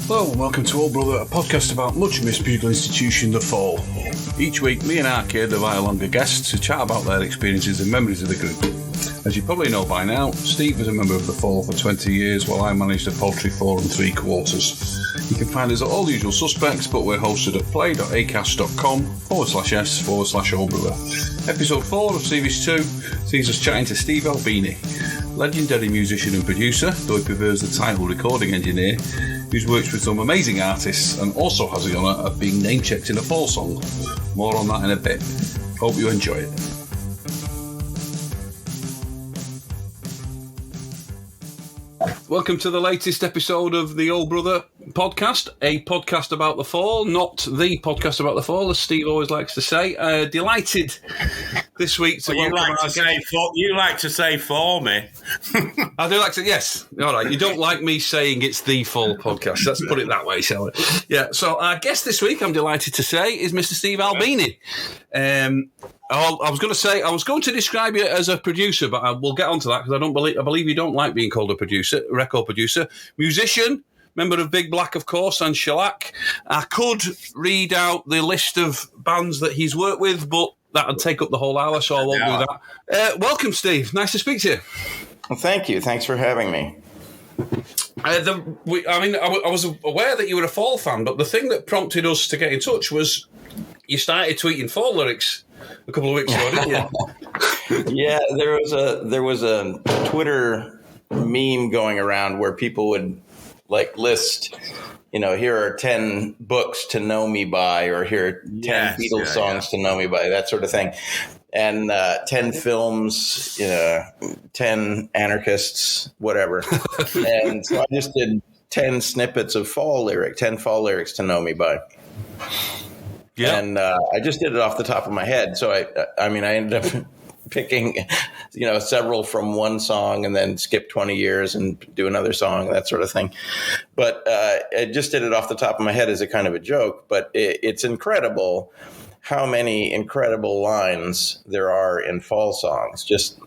Hello and welcome to Old Brother, a podcast about much missed bugle institution, The Fall. Each week, me and Arcade invite along a guest to chat about their experiences and memories of the group. As you probably know by now, Steve was a member of The Fall for 20 years while I managed the Poultry 4 3/4. You can find us at all the usual suspects, but we're hosted at play.acast.com/s/Old Brother. Episode 4 of Series 2 sees us chatting to Steve Albini, legendary musician and producer, though he prefers the title recording engineer, who's worked with some amazing artists and also has the honour of being name-checked in a Fall song. More on that in a bit. Hope you enjoy it. Welcome to the latest episode of the Old Brother podcast, a podcast about the Fall, not the podcast about the Fall, as Steve always likes to say. Delighted this week to welcome you like to say for me. I do like to, yes. All right, you don't like me saying it's the Fall podcast. Let's put it that way, shall we? Yeah, so our guest this week, I'm delighted to say, is Mr. Steve Albini. I was going to describe you as a producer, but we'll get onto that because I believe you don't like being called a producer, record producer, musician, member of Big Black, of course, and Shellac. I could read out the list of bands that he's worked with, but that would take up the whole hour, so I won't do that. Welcome, Steve. Nice to speak to you. Well, thank you. Thanks for having me. I was aware that you were a Fall fan, but the thing that prompted us to get in touch was you started tweeting Fall lyrics a couple of weeks ago, didn't you? Yeah, there was a Twitter meme going around where people would list, here are 10 books to know me by, or here are 10 Beatles songs to know me by, that sort of thing. And 10 films, 10 anarchists, whatever. And so I just did 10 snippets of 10 Fall lyrics to know me by. Yeah. And I just did it off the top of my head. So I ended up picking, several from one song and then skip 20 years and do another song, that sort of thing. But I just did it off the top of my head as a kind of a joke. But it's incredible how many incredible lines there are in Fall songs. Just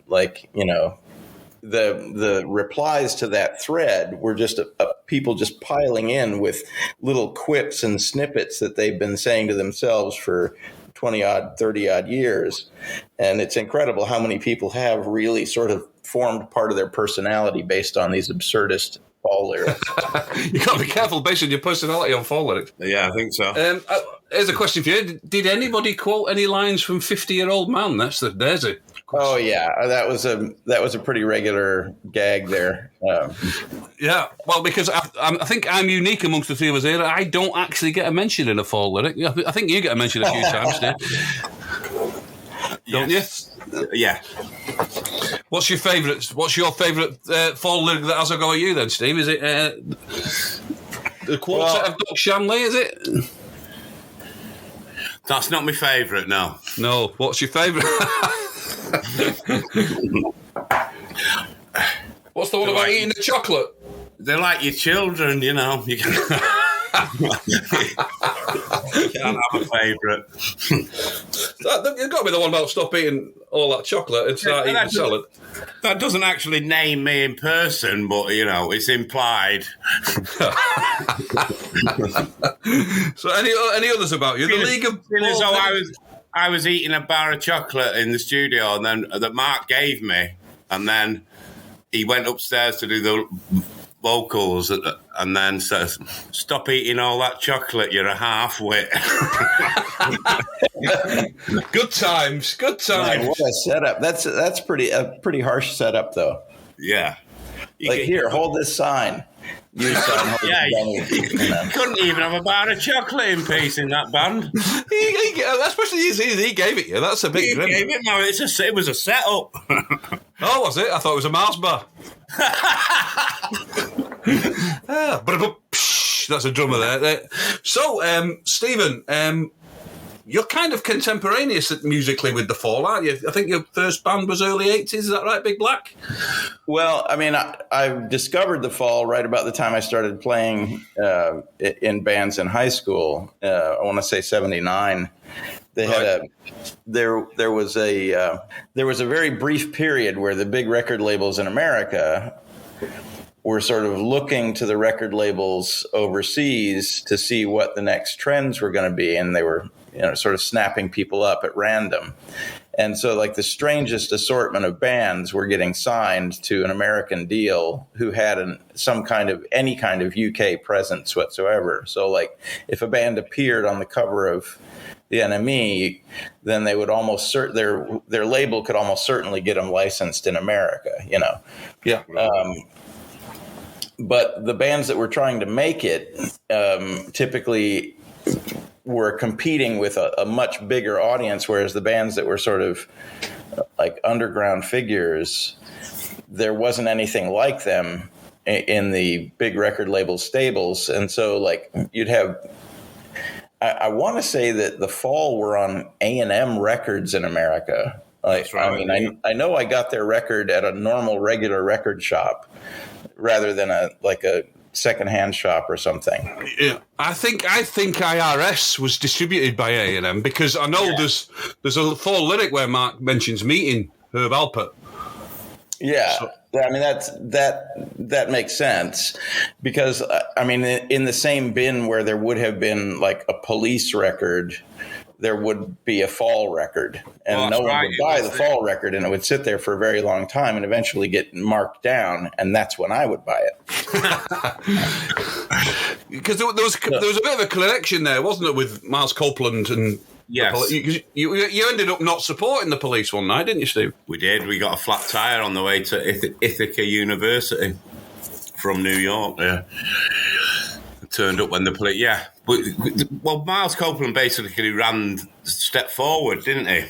the replies to that thread were just people just piling in with little quips and snippets that they've been saying to themselves for 20-odd, 30-odd years. And it's incredible how many people have really sort of formed part of their personality based on these absurdist Fall lyrics. You got to be careful basing your personality on Fall lyrics. Yeah, I think so. Here's a question for you. Did anybody quote any lines from 50-Year-Old Man? There's a question. Oh yeah, that was a pretty regular gag there. Yeah, well, because I think I'm unique amongst the three of us here. I don't actually get a mention in a Fall lyric. I think you get a mention a few times, Steve. Don't you? Yeah. What's your favourite Fall lyric that has a go at you then, Steve? Is it the Quartet of Doc Shanley? Is it? That's not my favourite. No. No. What's your favourite? What's the one about eating the chocolate? They're like your children, You can't have a favourite. You've got to be the one about stop eating all that chocolate and start eating salad. That doesn't actually name me in person, but, it's implied. So any others about you? The League of... I was eating a bar of chocolate in the studio, and then that Mark gave me, and then he went upstairs to do the vocals, and then says, "Stop eating all that chocolate. You're a half-wit." Good times. Man, what a setup! That's a pretty harsh setup, though. Yeah. Here, hold this sign. You couldn't even have a bar of chocolate in peace in that band. Especially he gave it you. That's a big grim. He gave it. No, it was a setup. Oh, was it? I thought it was a Mars bar. That's a drummer there. So, Stephen, you're kind of contemporaneous musically with The Fall, aren't you? I think your first band was early 80s, is that right, Big Black? Well, I discovered The Fall right about the time I started playing in bands in high school. I want to say 79. They had there was a very brief period where the big record labels in America were sort of looking to the record labels overseas to see what the next trends were going to be, and they were, sort of snapping people up at random. And so, like, the strangest assortment of bands were getting signed to an American deal who had any kind of UK presence whatsoever. So, like, if a band appeared on the cover of the NME, then they would almost their label could almost certainly get them licensed in America. Yeah. But the bands that were trying to make it typically were competing with a much bigger audience, whereas the bands that were sort of like underground figures, there wasn't anything like them in the big record label stables. And so, like, you'd have, I want to say that the Fall were on A&M Records in America. Like, right. I mean, I know I got their record at a normal, regular record shop rather than a secondhand shop or something. Yeah, I think IRS was distributed by A&M, because I know there's a Fall lyric where Mark mentions meeting Herb Alpert. Yeah, so, I mean that makes sense, because I mean, in the same bin where there would have been like a Police record, there would be a Fall record, and no one would buy the Fall record, and it would sit there for a very long time and eventually get marked down, and that's when I would buy it. Because there was a bit of a connection there, wasn't it, with Miles Copeland and yes. You ended up not supporting the Police one night, didn't you, Steve? We did. We got a flat tire on the way to Ithaca University from New York. Yeah. Turned up when the Police. Yeah. Well, Miles Copeland basically ran Step Forward, didn't he?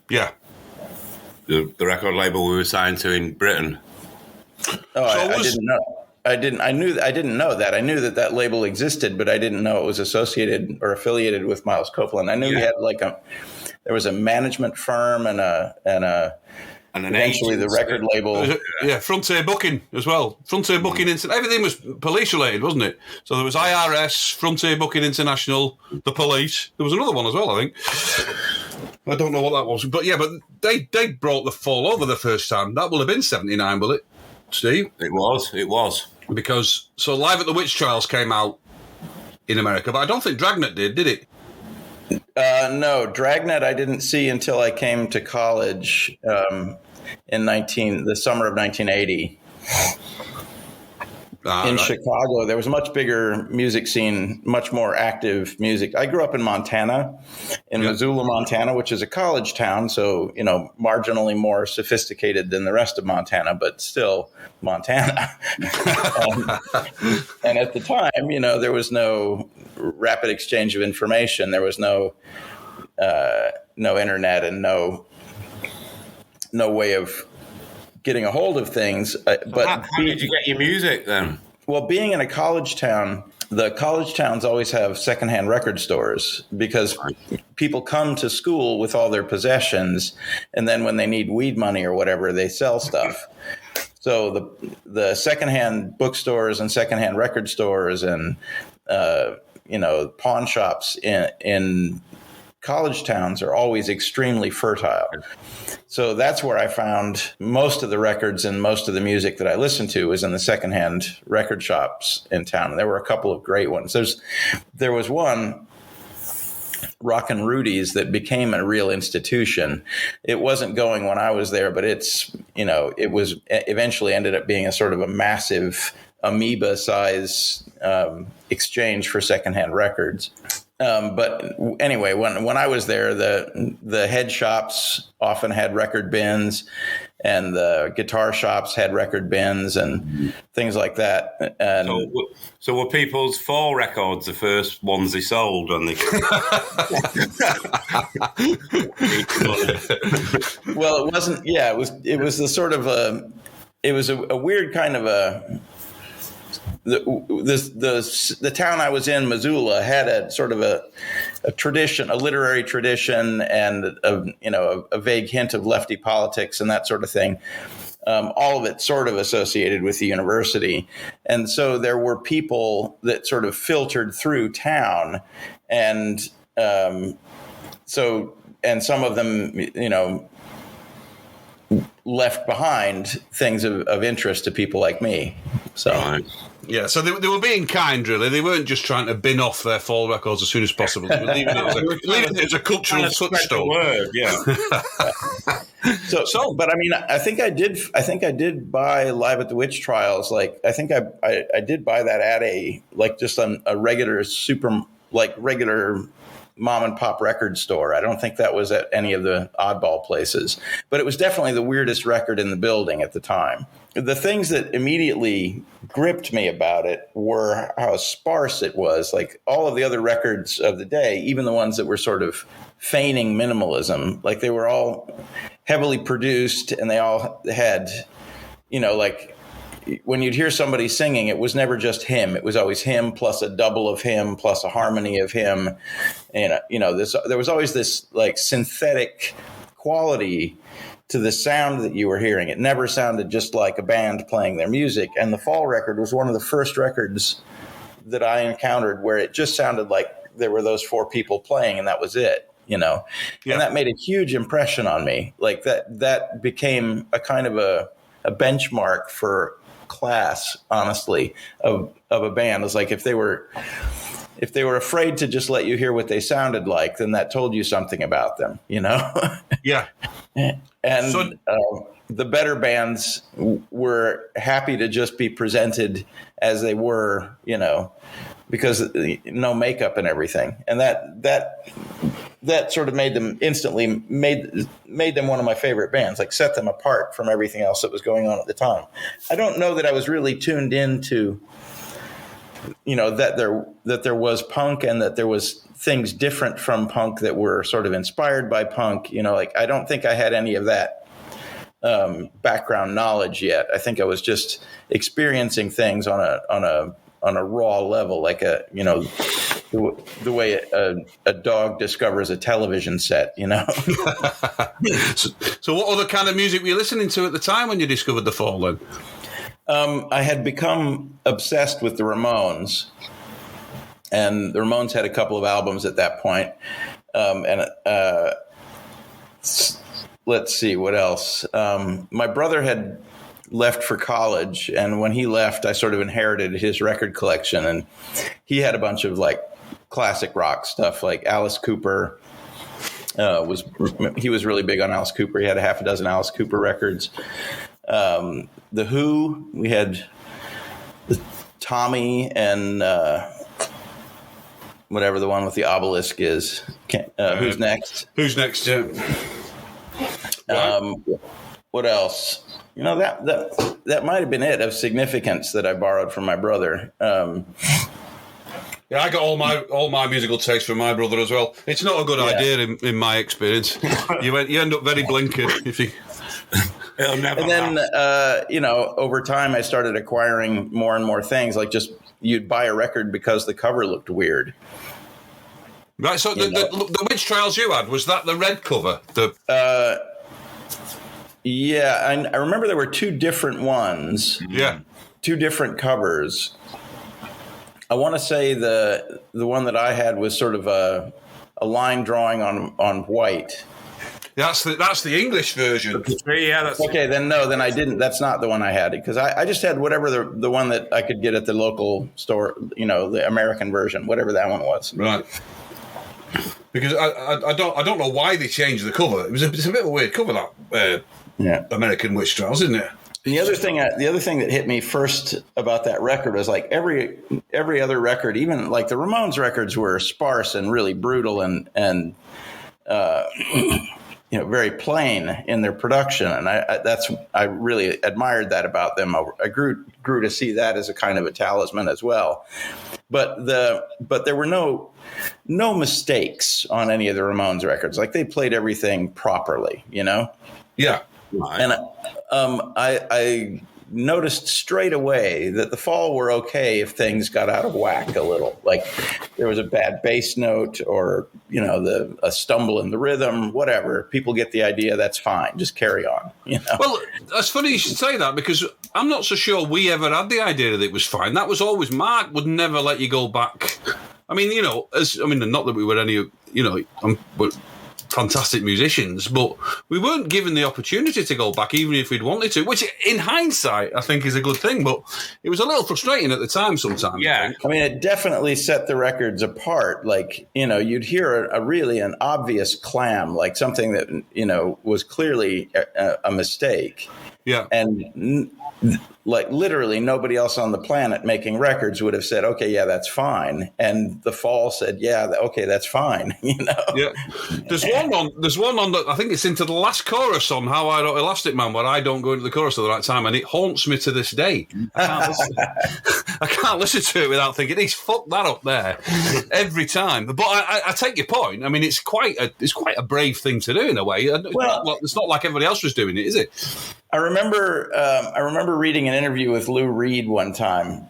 Yeah. The record label we were signed to in Britain. Oh, I didn't know. I didn't know that. I knew that label existed, but I didn't know it was associated or affiliated with Miles Copeland. I knew he had there was a management firm and eventually the record label. Yeah, Frontier Booking as well. Frontier Booking everything was police related, wasn't it? So there was IRS, Frontier Booking International, the Police. There was another one as well, I think. I don't know what that was, but they brought the Fall over the first time. That will have been 79, will it, Steve? It was. Because Live at the Witch Trials came out in America, but I don't think Dragnet did it? No, Dragnet I didn't see until I came to college in the summer of 1980. In Chicago, there was a much bigger music scene, much more active music. I grew up in Montana, Missoula, Montana, which is a college town, so, marginally more sophisticated than the rest of Montana, but still Montana. And at the time, there was no rapid exchange of information. There was no internet and no way of getting a hold of things. But how did you get your music then? Well, being in a college town, the college towns always have secondhand record stores because people come to school with all their possessions, and then when they need weed money or whatever, they sell stuff. So the secondhand bookstores and secondhand record stores and pawn shops in college towns are always extremely fertile. So that's where I found most of the records and most of the music that I listened to was in the secondhand record shops in town. And there were a couple of great ones. There was one, Rockin' Rudy's, that became a real institution. It wasn't going when I was there, but it was eventually ended up being a sort of a massive amoeba size exchange for secondhand records. But anyway, when I was there, the head shops often had record bins, and the guitar shops had record bins and things like that. And so were people's Fall records the first ones they sold when they? Well, it wasn't. Yeah, it was the sort of it was a weird kind of a. The town I was in, Missoula, had a sort of a tradition, a literary tradition, and a vague hint of lefty politics and that sort of thing. All of it sort of associated with the university, and so there were people that sort of filtered through town, and some of them, left behind things of interest to people like me. So. Right. Yeah, so they were being kind, really. They weren't just trying to bin off their fall records as soon as possible. They were leaving it as a cultural touchstone. Word, yeah. So, but I mean, I think I did buy Live at the Witch Trials. Like, I think I did buy that at just on a regular regular mom and pop record store. I don't think that was at any of the oddball places, but it was definitely the weirdest record in the building at the time. The things that immediately gripped me about it were how sparse it was. Like all of the other records of the day, even the ones that were sort of feigning minimalism, like they were all heavily produced and they all had, like when you'd hear somebody singing, it was never just him. It was always him plus a double of him plus a harmony of him. And, there was always this like synthetic quality to the sound that you were hearing. It never sounded just like a band playing their music. And the Fall record was one of the first records that I encountered where it just sounded like there were those four people playing and that was it, Yeah. And that made a huge impression on me. Like that became a kind of a benchmark for class, honestly, of a band. It was like if they were afraid to just let you hear what they sounded like, then that told you something about them, Yeah. And the better bands were happy to just be presented as they were, because no makeup and everything. And that sort of made them instantly made them one of my favorite bands, like set them apart from everything else that was going on at the time. I don't know that I was really tuned into, that there was punk and that there was things different from punk that were sort of inspired by punk. I don't think I had any of that background knowledge yet. I think I was just experiencing things on a raw level, like the way a dog discovers a television set, So what other kind of music were you listening to at the time when you discovered the Fall then? I had become obsessed with the Ramones, and the Ramones had a couple of albums at that point. Let's see what else. My brother had left for college, and when he left, I sort of inherited his record collection, and he had a bunch of like classic rock stuff, like Alice Cooper. He was really big on Alice Cooper. He had a half a dozen Alice Cooper records. The Who, we had Tommy and whatever the one with the obelisk is. Who's Next? Who's Next? Yeah. What else? That might have been it of significance that I borrowed from my brother. Yeah, I got all my musical taste from my brother as well. It's not a good idea in my experience. You end up very blinkered if you. It'll never and then, over time, I started acquiring more and more things. Like just you'd buy a record because the cover looked weird. Right. So the Witch Trials you had, was that the red cover? Yeah, I remember there were two different ones. Yeah. Two different covers. I want to say the one that I had was sort of a line drawing on white. That's the English version. Yeah, that's okay. Then I didn't. That's not the one I had, because I just had whatever the one that I could get at the local store. The American version, whatever that one was. Right. Because I don't know why they changed the cover. It's a bit of a weird cover, that American Witch Trials, isn't it? And the other thing that hit me first about that record was like every other record, even like the Ramones records, were sparse and really brutal and very plain in their production, and I really admired that about them. I grew to see that as a kind of a talisman as well. But there were no mistakes on any of the Ramones records. Like they played everything properly, Yeah. And I noticed straight away that the Fall were okay if things got out of whack a little. Like there was a bad bass note or, a stumble in the rhythm, whatever. People get the idea. That's fine. Just carry on. Well, that's funny you should say that, because I'm not so sure we ever had the idea that it was fine. That was always Mark would never let you go back. I mean, not that we were any, fantastic musicians, but we weren't given the opportunity to go back, even if we'd wanted to, which in hindsight, I think is a good thing, but it was a little frustrating at the time sometimes. Yeah. I mean, it definitely set the records apart. Like, you'd hear a really an obvious clam, like something that, was clearly a mistake. Yeah. And like literally nobody else on the planet making records would have said, okay, yeah, that's fine. And the Fall said, yeah, okay, that's fine. Yeah. There's one on I think it's into the last chorus on How I Don't Elastic Man, where I don't go into the chorus at the right time, and it haunts me to this day. I can't listen to it without thinking he's fucked that up there every time. But I take your point. I mean, it's quite a brave thing to do in a way. It's not like everybody else was doing it, is it? I remember reading an interview with Lou Reed one time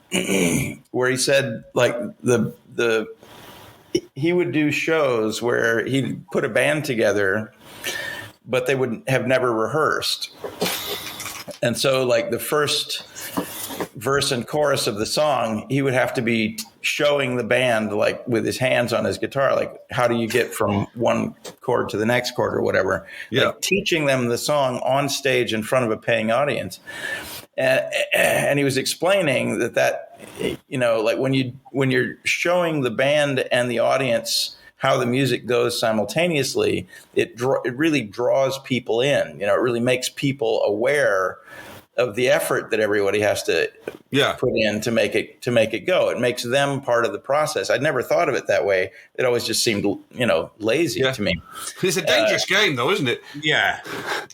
where he said like he would do shows where he'd put a band together, but they would have never rehearsed. And so like the first verse and chorus of the song, he would have to be showing the band like with his hands on his guitar, like how do you get from one chord to the next chord or whatever, like teaching them the song on stage in front of a paying audience. And he was explaining that like when you're showing the band and the audience how the music goes simultaneously, it really draws people in. It really makes people aware of the effort that everybody has to put in to make it go. It makes them part of the process. I'd never thought of it that way. It always just seemed, lazy to me. It's a dangerous game, though, isn't it? Yeah.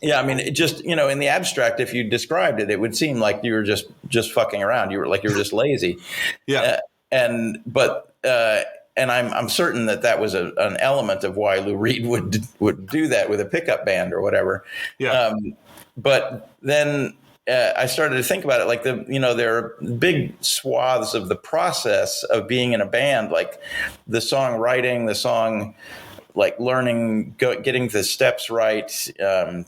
Yeah. I mean, it just, in the abstract, if you described it, it would seem like you were just fucking around. You were just lazy. Yeah. And I'm certain that was an element of why Lou Reed would do that with a pickup band or whatever. Yeah. But then I started to think about it like there are big swaths of the process of being in a band, like the songwriting, the song, like learning, getting the steps right,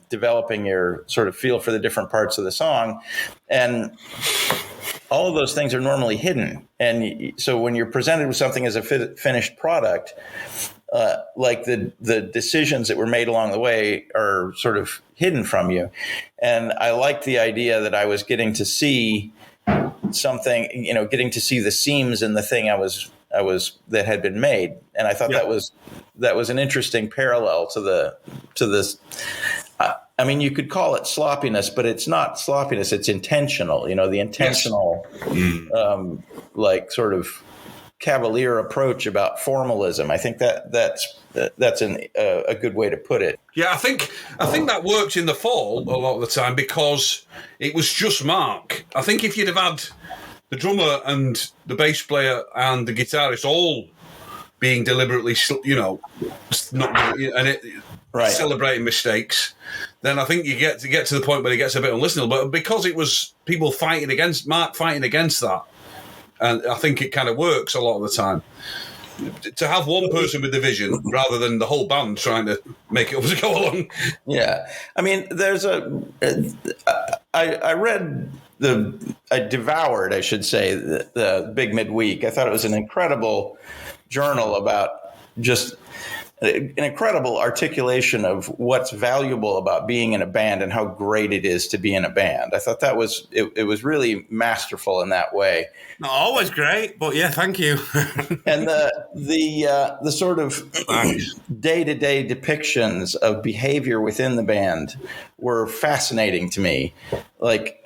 developing your sort of feel for the different parts of the song. And all of those things are normally hidden. And so when you're presented with something as a finished product, like the decisions that were made along the way are sort of hidden from you. And I liked the idea that I was getting to see something, getting to see the seams in the thing that had been made. And I thought that was an interesting parallel to this. I mean, you could call it sloppiness, but it's not sloppiness. It's intentional, the intentional, like sort of cavalier approach about formalism. I think that's a good way to put it. Yeah, I think that worked in the Fall a lot of the time because it was just Mark. I think if you'd have had the drummer and the bass player and the guitarist all being deliberately, celebrating mistakes, then I think you get to the point where it gets a bit unlistenable. But because it was people fighting against that. And I think it kind of works a lot of the time. To have one person with the vision rather than the whole band trying to make it up as we go along. Yeah. I mean, I devoured, I should say, the Big Midweek. I thought it was an incredible journal about just an incredible articulation of what's valuable about being in a band and how great it is to be in a band. I thought that was it was really masterful in that way. Not always great, but yeah, thank you. And the sort of day-to-day depictions of behavior within the band were fascinating to me. Like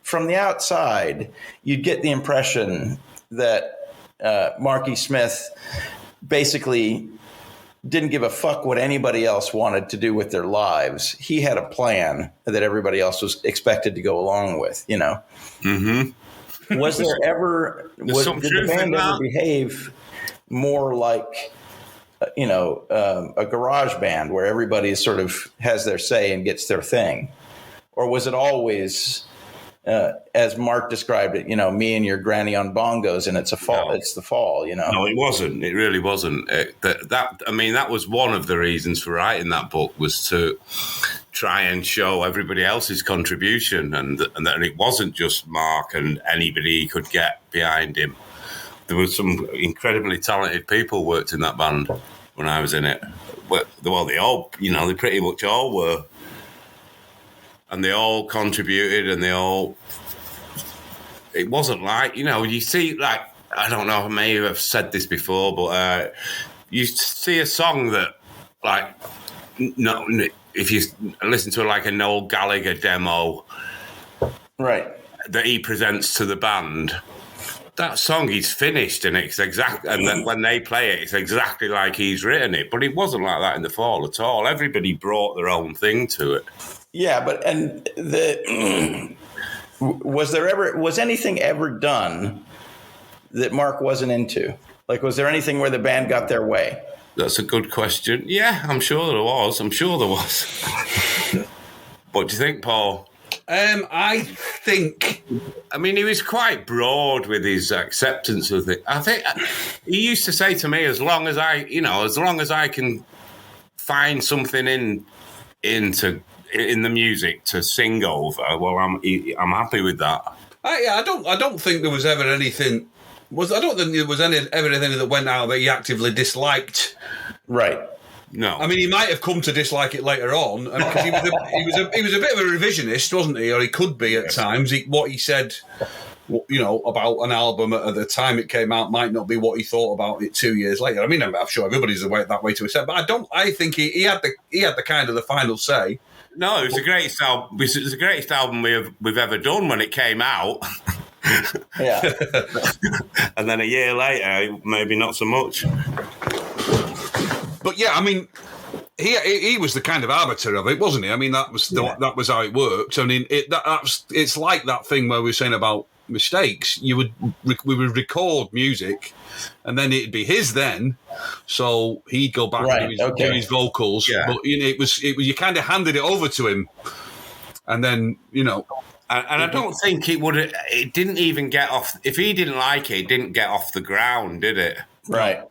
from the outside, you'd get the impression that Marky Smith basically didn't give a fuck what anybody else wanted to do with their lives. He had a plan that everybody else was expected to go along with, Mm-hmm. Was there ever, did the band ever behave more like, a garage band where everybody sort of has their say and gets their thing? Or was it always, as Mark described it, me and your granny on bongos, and it's the Fall, No, it wasn't. It really wasn't. That was one of the reasons for writing that book, was to try and show everybody else's contribution, and that it wasn't just Mark and anybody he could get behind him. There was some incredibly talented people worked in that band when I was in it. well, they all, they pretty much all were. And they all contributed, and it wasn't like, you see, like, I don't know, I may have said this before, but you see a song that, like, no, if you listen to like a Noel Gallagher demo, right, that he presents to the band, that song he's finished, and it's exactly, and then when they play it, it's exactly like he's written it. But it wasn't like that in the Fall at all. Everybody brought their own thing to it. Yeah, but was anything ever done that Mark wasn't into? Like, was there anything where the band got their way? That's a good question. Yeah, I'm sure there was. What do you think, Paul? I think... I mean, he was quite broad with his acceptance of it. I think he used to say to me, as long as I can find something in the music to sing over, well, I'm happy with that. I don't think there was ever anything... I don't think there was ever anything that went out that he actively disliked. Right. No. I mean, he might have come to dislike it later on, because he was a bit of a revisionist, wasn't he? Or he could be at times. What he said, about an album at the time it came out might not be what he thought about it 2 years later. I mean, I'm sure everybody's that way to accept, but I think he had the kind of the final say. No, it was the greatest album. It was the greatest album we've ever done when it came out. Yeah. And then a year later, maybe not so much. But yeah, I mean, he was the kind of arbiter of it, wasn't he? I mean, that was how it works. I mean, it's like that thing where we were saying about mistakes. We would record music, and then it'd be his then. So he'd go back and do his vocals. Yeah. But it was you kind of handed it over to him, and then And I don't think it didn't even get off. If he didn't like it didn't get off the ground, did it? Right.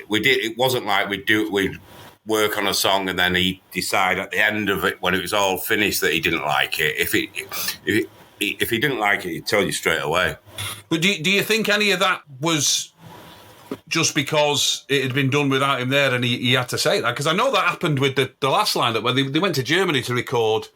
We did. It wasn't like we'd work on a song and then he'd decide at the end of it when it was all finished that he didn't like it. If he didn't like it, he'd tell you straight away. But do you think any of that was just because it had been done without him there and he had to say that? Because I know that happened with the last lineup where they went to Germany to record,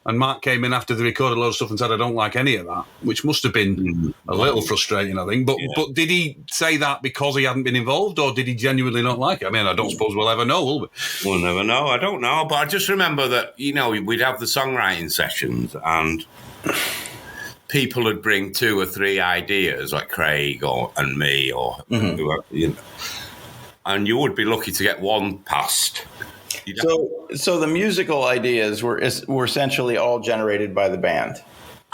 and Mark came in after they recorded a lot of stuff and said, I don't like any of that, which must have been a little frustrating, I think. But did he say that because he hadn't been involved, or did he genuinely not like it? I mean, I don't suppose we'll ever know, will we? We'll never know. I don't know. But I just remember that, we'd have the songwriting sessions and people would bring 2 or 3 ideas, like Craig and me, or whoever, and you would be lucky to get one passed. So the musical ideas were essentially all generated by the band.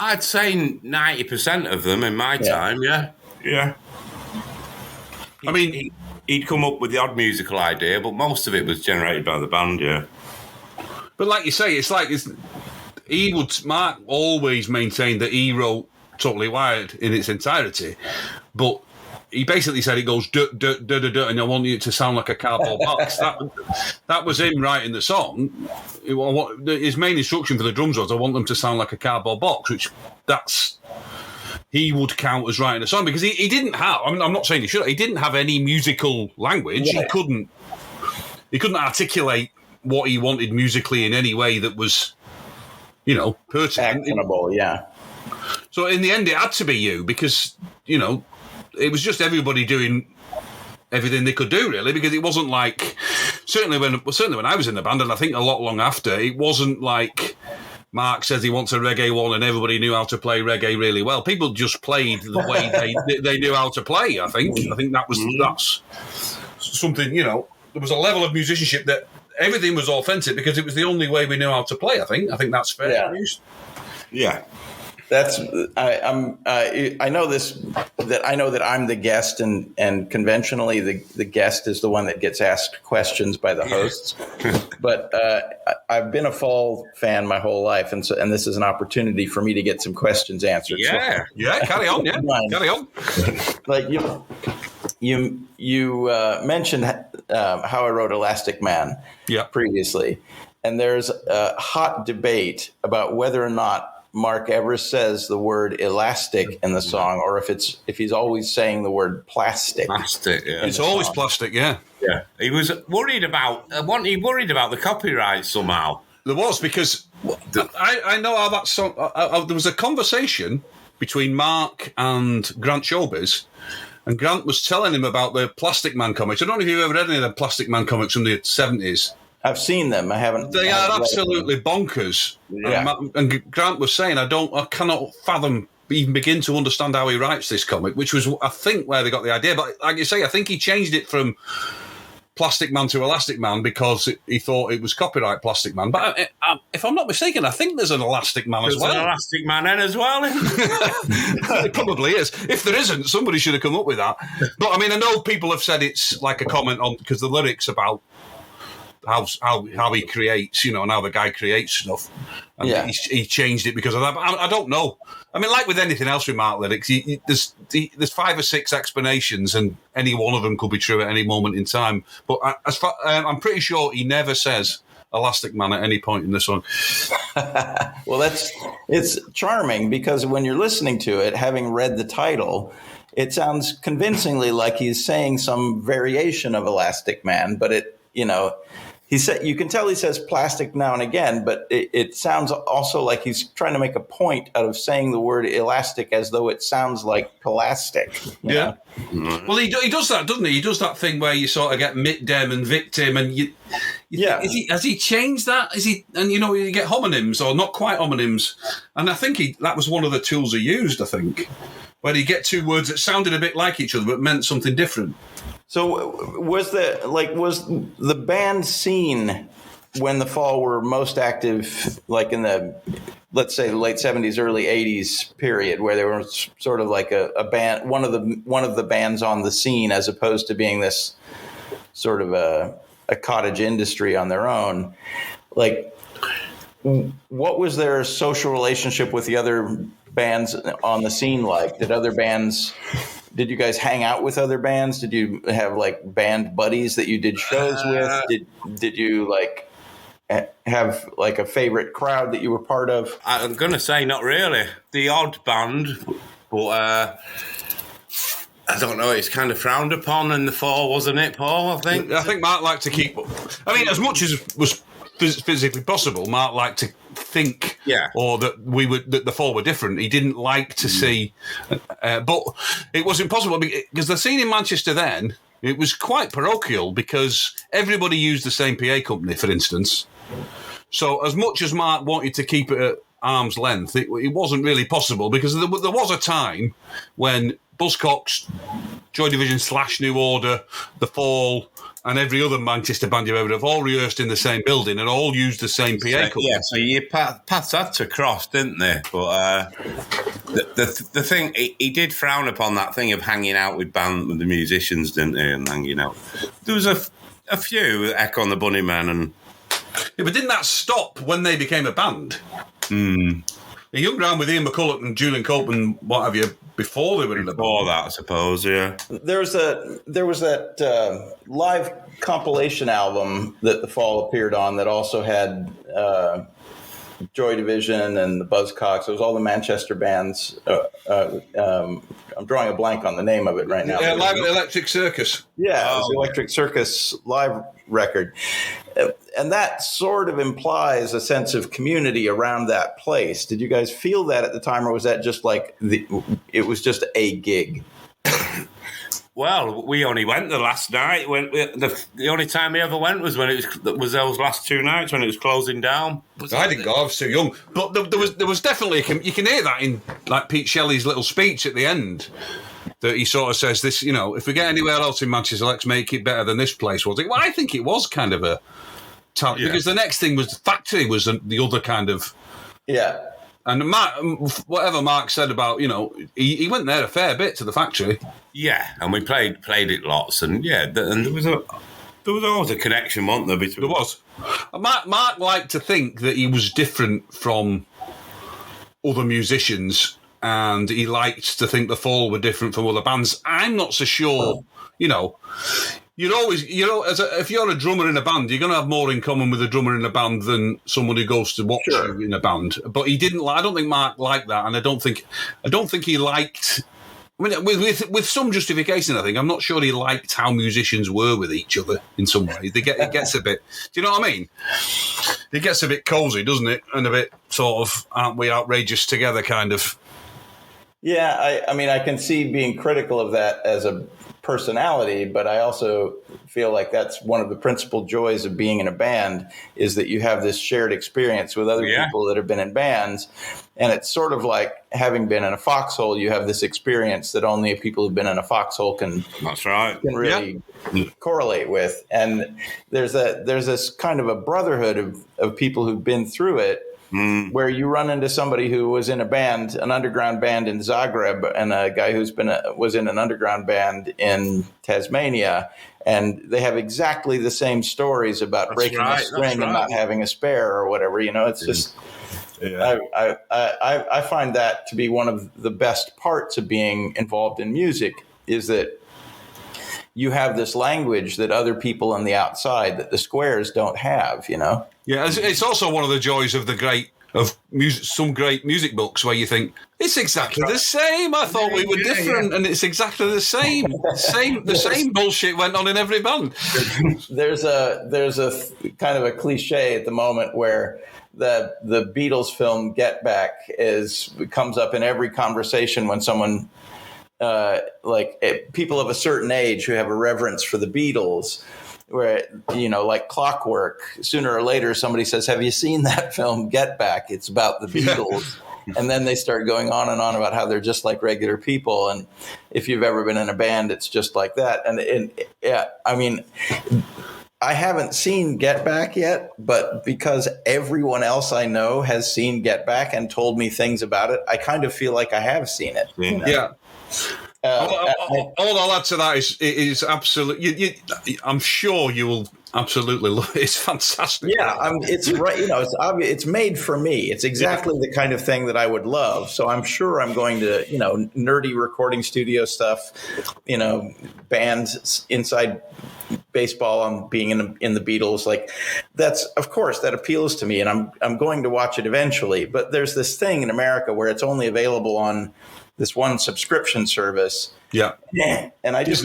I'd say 90% of them in my time. Yeah. I mean, he'd come up with the odd musical idea, but most of it was generated by the band. Yeah. But like you say, Mark always maintained that he wrote Totally Wired in its entirety, but he basically said it goes duh, duh, duh, duh, duh, and I want it to sound like a cardboard box. That was him writing the song. His main instruction for the drums was, I want them to sound like a cardboard box, which he would count as writing a song, because he didn't have, I mean, I'm not saying he should, he didn't have any musical language. Yeah. He couldn't articulate what he wanted musically in any way that was, pertinent. Actionable, yeah. So in the end, it had to be you, because, it was just everybody doing everything they could do, really, because it wasn't like, certainly when I was in the band, and I think a lot long after, it wasn't like Mark says he wants a reggae one and everybody knew how to play reggae really well. People just played the way they knew how to play, I think. I think that's something, there was a level of musicianship that everything was authentic because it was the only way we knew how to play, I think. I think that's fair. Yeah. That's I know that I'm the guest, and conventionally the guest is the one that gets asked questions by the hosts. But I've been a Fall fan my whole life, and this is an opportunity for me to get some questions answered. Yeah, carry on. Yeah, carry on. Like you mentioned how I wrote Elastic Man previously, and there's a hot debate about whether or not Mark ever says the word elastic in the song, or if he's always saying the word plastic. Plastic, yeah. It's always plastic, yeah. Yeah. He was worried about, wasn't he worried about the copyright somehow? There was, because I know how that song... there was a conversation between Mark and Grant Showbiz, and Grant was telling him about the Plastic Man comics. I don't know if you've ever read any of the Plastic Man comics from the 70s. I've seen them. I haven't. They are absolutely bonkers. Yeah. And Grant was saying, I cannot fathom, even begin to understand how he writes this comic, which was, I think, where they got the idea. But like you say, I think he changed it from Plastic Man to Elastic Man because he thought it was copyright Plastic Man. But if I'm not mistaken, I think there's an Elastic Man as well. There's an Elastic Man in as well. It probably is. If there isn't, somebody should have come up with that. But I mean, I know people have said it's like a comment on, because the lyrics about how he creates, and how the guy creates stuff. And he changed it because of that. But I don't know. I mean, like with anything else with Mark lyrics, there's 5 or 6 explanations, and any one of them could be true at any moment in time. But I'm pretty sure he never says Elastic Man at any point in the song. Well, it's charming, because when you're listening to it, having read the title, it sounds convincingly like he's saying some variation of Elastic Man, but he said, you can tell he says plastic now and again, but it sounds also like he's trying to make a point out of saying the word elastic as though it sounds like plastic. Yeah. Mm-hmm. Well, he does that, doesn't he? He does that thing where you sort of get dem and victim, and you think, has he changed that? Is he? And you get homonyms or not quite homonyms, and I think that was one of the tools he used. I think where you get 2 words that sounded a bit like each other but meant something different. So was the band scene when the Fall were most active, like in the, let's say, the late 70s, early 80s period, where they were sort of like a band, one of the bands on the scene, as opposed to being this sort of a cottage industry on their own? Like, what was their social relationship with the other bands on the scene like? Did you guys hang out with other bands? Did you have like band buddies that you did shows with? Did you like have like a favorite crowd that you were part of? I'm going to say not really. The odd band, but I don't know. It's kind of frowned upon in the Fall, wasn't it, Paul? I think Mark liked to keep... I mean, as much as was physically possible, Mark liked to think, or that that the Fall were different. He didn't like to see, but it was impossible because the scene in Manchester then, it was quite parochial because everybody used the same PA company, for instance. So as much as Mark wanted to keep it at arm's length, it wasn't really possible, because there was a time when Buzzcocks, Joy Division / New Order, the Fall, and every other Manchester band you've ever have all rehearsed in the same building and all used the same PA company. Yeah, so your paths had to cross, didn't they? But the thing, he did frown upon that thing of hanging out with the musicians, didn't he? And hanging out. There was a few, Echo and the Bunnymen, and... Yeah, but didn't that stop when they became a band? He hung around with Ian McCulloch and Julian Cope and what have you before they were in the band. Before that, I suppose, yeah. There was that live compilation album that the Fall appeared on that also had Joy Division and the Buzzcocks. It was all the Manchester bands. I'm drawing a blank on the name of it right now. Yeah, Live at Electric Circus. Yeah, it was the Electric Circus live record. And that sort of implies a sense of community around that place. Did you guys feel that at the time, or was that just like it was just a gig? Well, we only went the last night. The only time we ever went was when it was those last 2 nights when it was closing down. I didn't go. I was too young. But there was definitely you can hear that in like Pete Shelley's little speech at the end. That he sort of says this, if we get anywhere else in Manchester, let's make it better than this place was. Well, I think it was kind of a talent, because the next thing was Factory was the other kind of And Mark, whatever Mark said about he went there a fair bit to the Factory. Yeah, and we played it lots, and and there was always a connection, wasn't there? Between... There was. Mark liked to think that he was different from other musicians. And he liked to think the Fall were different from other bands. I'm not so sure, if you're a drummer in a band, you're going to have more in common with a drummer in a band than someone who goes to watch you in a band. But he didn't. I don't think Mark liked that, and I don't think he liked. I mean, with some justification, I think. I'm not sure he liked how musicians were with each other in some ways. It gets a bit. Do you know what I mean? It gets a bit cozy, doesn't it? And a bit sort of, aren't we outrageous together, kind of. Yeah, I mean, I can see being critical of that as a personality, but I also feel like that's one of the principal joys of being in a band is that you have this shared experience with other people that have been in bands. And it's sort of like having been in a foxhole, you have this experience that only people who've been in a foxhole can really correlate with. And there's this kind of a brotherhood of people who've been through it, where you run into somebody who was in a band, an underground band in Zagreb, and a guy who's was in an underground band in Tasmania, and they have exactly the same stories about breaking a string and not having a spare or whatever. It's just. Yeah. I find that to be one of the best parts of being involved in music is that you have this language that other people on the outside that the squares don't have, Yeah, it's also one of the joys of some great music books where you think it's exactly the same. I thought we were different, and it's exactly the same. The same bullshit went on in every band. There's a kind of a cliche at the moment where the Beatles film Get Back comes up in every conversation when someone people of a certain age who have a reverence for the Beatles, where like Clockwork, sooner or later somebody says, have you seen that film Get Back? It's about the Beatles. And then they start going on and on about how they're just like regular people, and if you've ever been in a band, it's just like that. And I mean, I haven't seen Get Back yet, but because everyone else I know has seen Get Back and told me things about it, I kind of feel like I have seen it. Yeah. All I'll add to that is absolutely. I'm sure you will absolutely love it. It's fantastic. Yeah, it's right. It's obvious. It's made for me. It's exactly the kind of thing that I would love. So I'm sure I'm going to, nerdy recording studio stuff, bands inside baseball on being in the Beatles. Like that's, of course, that appeals to me, and I'm going to watch it eventually. But there's this thing in America where it's only available on this one subscription service. Yeah. And I just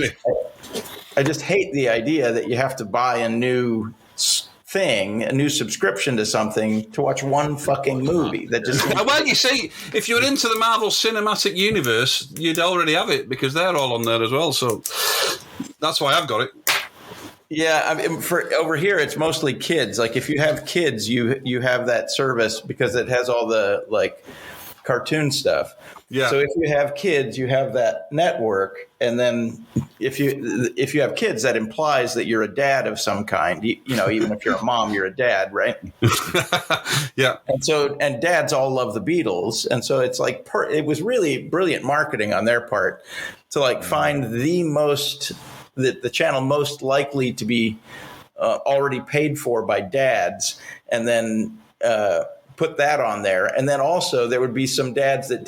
hate the idea that you have to buy a new thing, a new subscription to something to watch one fucking movie. That just well, you see, if you're into the Marvel Cinematic Universe, you'd already have it because they're all on there as well. So that's why I've got it. Yeah, I mean, for over here, it's mostly kids. Like if you have kids, you have that service because it has all the like cartoon stuff. Yeah. So if you have kids, you have that network, and then if you have kids, that implies that you're a dad of some kind. Even if you're a mom, you're a dad, right? Yeah. And dads all love the Beatles, and so it's like it was really brilliant marketing on their part to like find the channel most likely to be already paid for by dads, and then put that on there. And then also there would be some dads that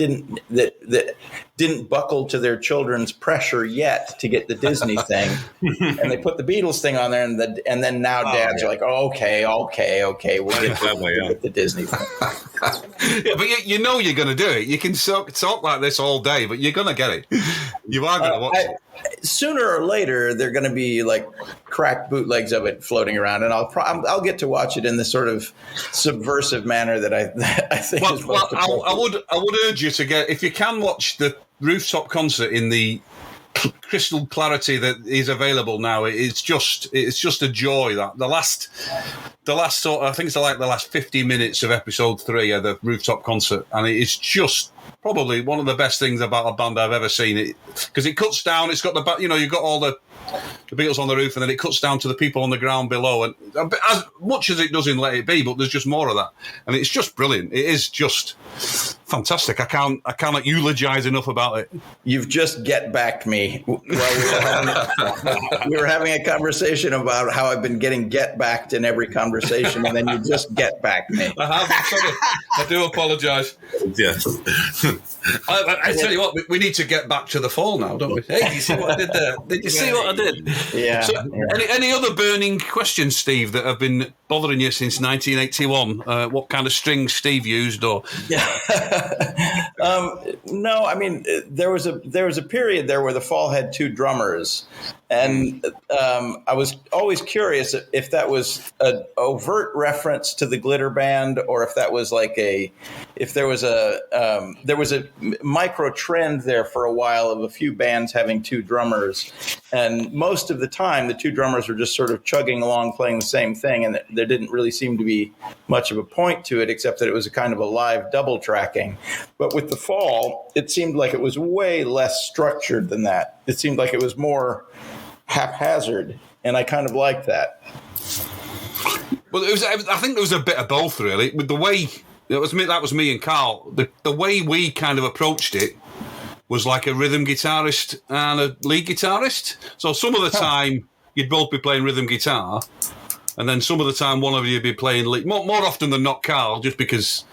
didn't buckle to their children's pressure yet to get the Disney thing, and they put the Beatles thing on there, and then now dads are like, oh, okay, we'll get the Disney thing. Yeah, but you're going to do it. You can talk like this all day, but you're going to get it. You are going to watch it. Sooner or later, they're going to be like cracked bootlegs of it floating around, and I'll get to watch it in the sort of subversive manner that I think is most appropriate. I would urge you to if you can watch the rooftop concert in the crystal clarity that is available now. It's just a joy. That the last sort of, I think it's like the last 50 minutes of episode 3 of the rooftop concert, and it's just probably one of the best things about a band I've ever seen. It because it cuts down. It's got you've got all the Beatles on the roof, and then it cuts down to the people on the ground below, and as much as it does in Let It Be, but there's just more of that, and it's just brilliant. It is just fantastic. I cannot eulogize enough about it. You've just get backed me. We were having a conversation about how I've been getting get backed in every conversation, and then you just get backed me. I have. I'm sorry. I do apologize. Yes. I tell you what, we need to get back to the fall now, don't we? Hey, did you see what I did there? Did you see what I did. Yeah. So, any other burning questions, Steve, that have been bothering you since 1981? What kind of strings Steve used, or? No, I mean there was a period there where the Fall had two drummers, and I was always curious if that was an overt reference to the Glitter Band, or if that was like if there was a micro trend there for a while of a few bands having two drummers, and most of the time the two drummers were just sort of chugging along playing the same thing, and there didn't really seem to be much of a point to it except that it was a kind of a live double tracking. But with the Fall, it seemed like it was way less structured than that. It seemed like it was more haphazard, and I kind of liked that. Well, I think there was a bit of both, really. With the way that was me and Carl. The way we kind of approached it was like a rhythm guitarist and a lead guitarist. So some of the time you'd both be playing rhythm guitar, and then some of the time one of you would be playing lead. More often than not, Carl, just because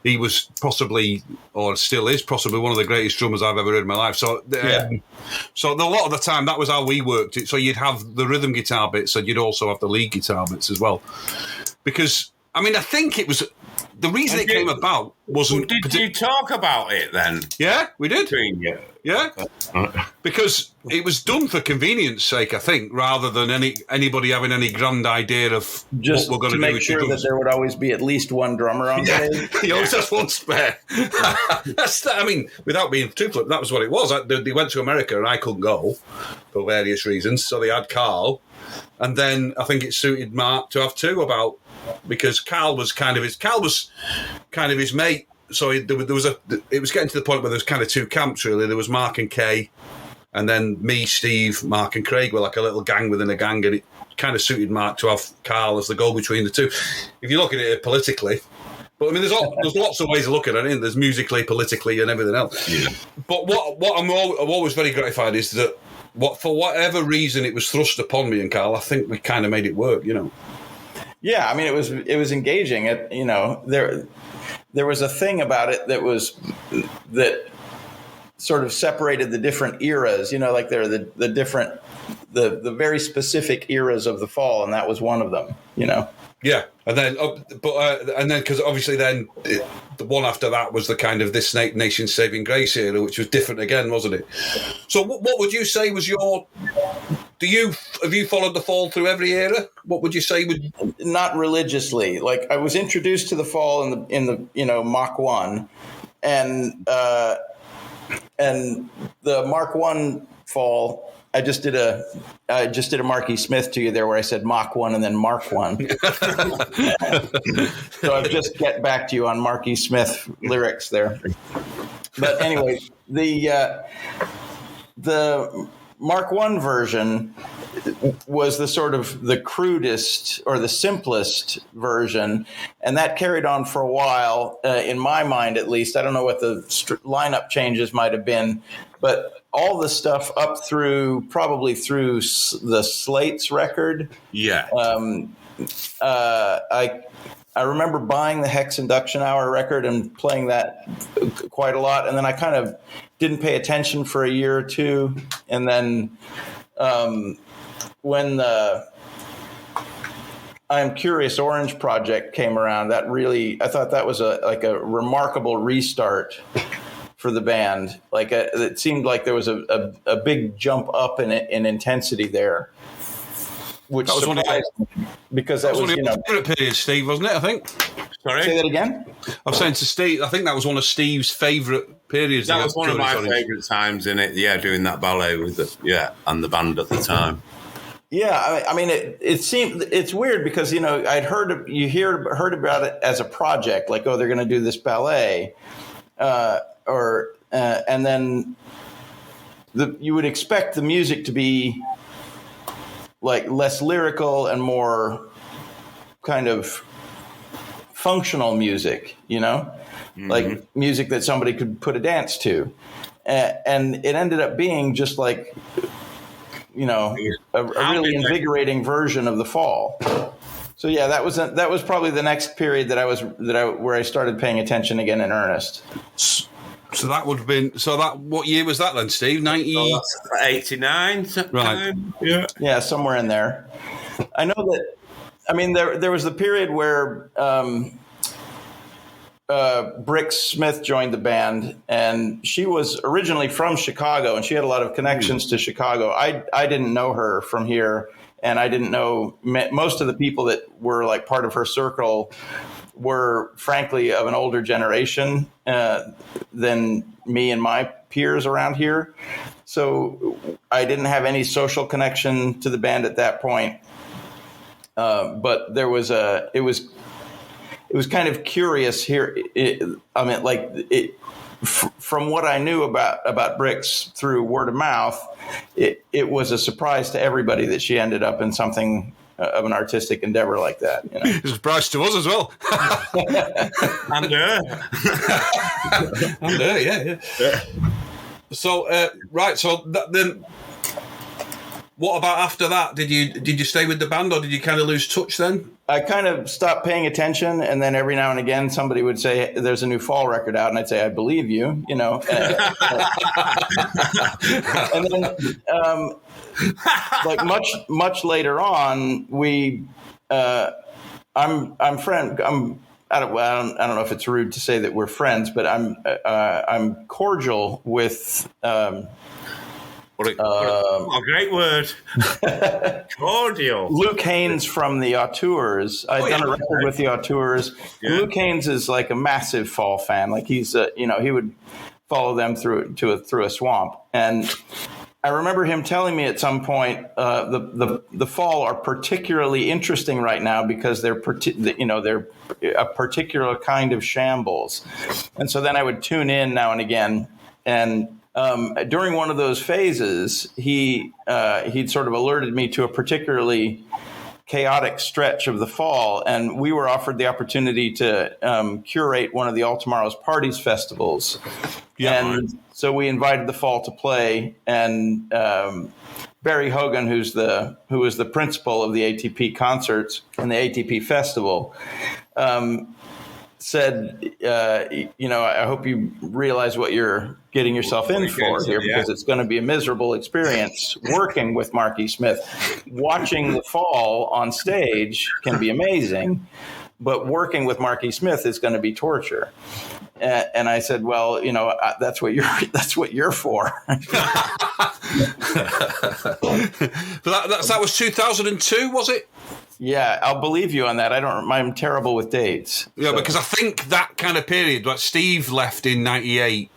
he was possibly, or still is possibly, one of the greatest drummers I've ever heard in my life. So, so a lot of the time that was how we worked it. So you'd have the rhythm guitar bits, and you'd also have the lead guitar bits as well. Because I mean, I think it was the reason it came about wasn't. Did you talk about it then? Yeah, we did. Between you? Yeah, because it was done for convenience sake, I think, rather than anybody having any grand idea of just what we're going to to do. Make sure that there would always be at least one drummer on stage. He always has one spare. I mean, without being too flip, that was what it was. They went to America and I couldn't go for various reasons, so they had Carl, and then I think it suited Mark to have two because Carl was kind of his mate. So it was getting to the point where there was kind of two camps, really. There was Mark and Kay, and then me, Steve, Mark and Craig were like a little gang within a gang, and it kind of suited Mark to have Carl as the go-between the two. If you look at it politically, but I mean, there's lots of ways of looking at it. There's musically, politically, and everything else. Yeah. But what I'm always very gratified is that for whatever reason it was thrust upon me and Carl, I think we kind of made it work, you know. Yeah, I mean, it was engaging. There was a thing about it that sort of separated the different eras. You know, like there are the very specific eras of the Fall, and that was one of them. You know. Yeah, and then because obviously then the one after that was the kind of This Nation Saving Grace era, which was different again, wasn't it? So what would you say was your? Have you followed the Fall through every era? What would you say would? Not religiously. Like I was introduced to the Fall in the Mach 1, and the Mark 1 Fall. I just did a Marky Smith to you there where I said Mach 1 and then Mark 1. So I've just get back to you on Marky Smith lyrics there. But anyway, the Mark 1 version was the sort of the crudest or the simplest version, and that carried on for a while, in my mind at least. I don't know what the lineup changes might have been, but all the stuff up through probably through the Slates record. Yeah. I remember buying the Hex Induction Hour record and playing that quite a lot, and then I kind of didn't pay attention for a year or two, and then when the I Am Curious Orange project came around, I thought that was a remarkable restart for the band. Like it seemed like there was a big jump up in intensity there, which that was surprised me because that was one of your favorite periods, Steve, wasn't it? I think. Sorry, say that again. I'm saying to Steve, I think that was one of Steve's favorite periods. That was one of my favorite times in it. Yeah, doing that ballet with and the band at the time. Yeah, I mean, it seemed it's weird because I'd heard about it as a project, like they're going to do this ballet. And then you would expect the music to be like less lyrical and more kind of functional music, mm-hmm. like music that somebody could put a dance to. And it ended up being just like, a really invigorating version of the Fall. So yeah, that was probably the next period where I started paying attention again in earnest. So that would have been. So that what year was that then, Steve? 90. So that's 89. Right. Yeah. Yeah, somewhere in there. I know that. I mean, there was the period where Brick Smith joined the band, and she was originally from Chicago, and she had a lot of connections to Chicago. I didn't know her from here, and I didn't know most of the people that were like part of her circle were frankly of an older generation than me and my peers around here. So I didn't have any social connection to the band at that point. But there was it was kind of curious here. From what I knew about Bricks through word of mouth, it was a surprise to everybody that she ended up in something of an artistic endeavor like that. You know? It's a surprise to us as well. And her. And her, yeah. So right, so then. What about after that? Did you stay with the band, or did you kind of lose touch then? I kind of stopped paying attention, and then every now and again somebody would say, "There's a new Fall record out," and I'd say, "I believe you," you know. And then, like much later on, I'm I don't know if it's rude to say that we're friends, but I'm cordial with. What a great word. Cordial. Luke Haynes from the Auteurs. I've done a record with the Auteurs. Yeah. Luke Haynes is like a massive Fall fan. Like he's, he would follow them through a swamp. And I remember him telling me at some point, the Fall are particularly interesting right now because they're a particular kind of shambles. And so then I would tune in now and again, and during one of those phases, he'd sort of alerted me to a particularly chaotic stretch of the Fall, and we were offered the opportunity to curate one of the All Tomorrow's Parties festivals. Yeah. And so we invited the Fall to play, and Barry Hogan, who was the principal of the ATP concerts and the ATP festival, said, I hope you realize what you're getting yourself in for here, because it's going to be a miserable experience working with Marky Smith. Watching the Fall on stage can be amazing, but working with Marky Smith is going to be torture. And I said, well, that's what you're for. That was 2002, was it? Yeah, I'll believe you on that. I'm terrible with dates. Yeah, so. Because I think that kind of period, like Steve left in 98,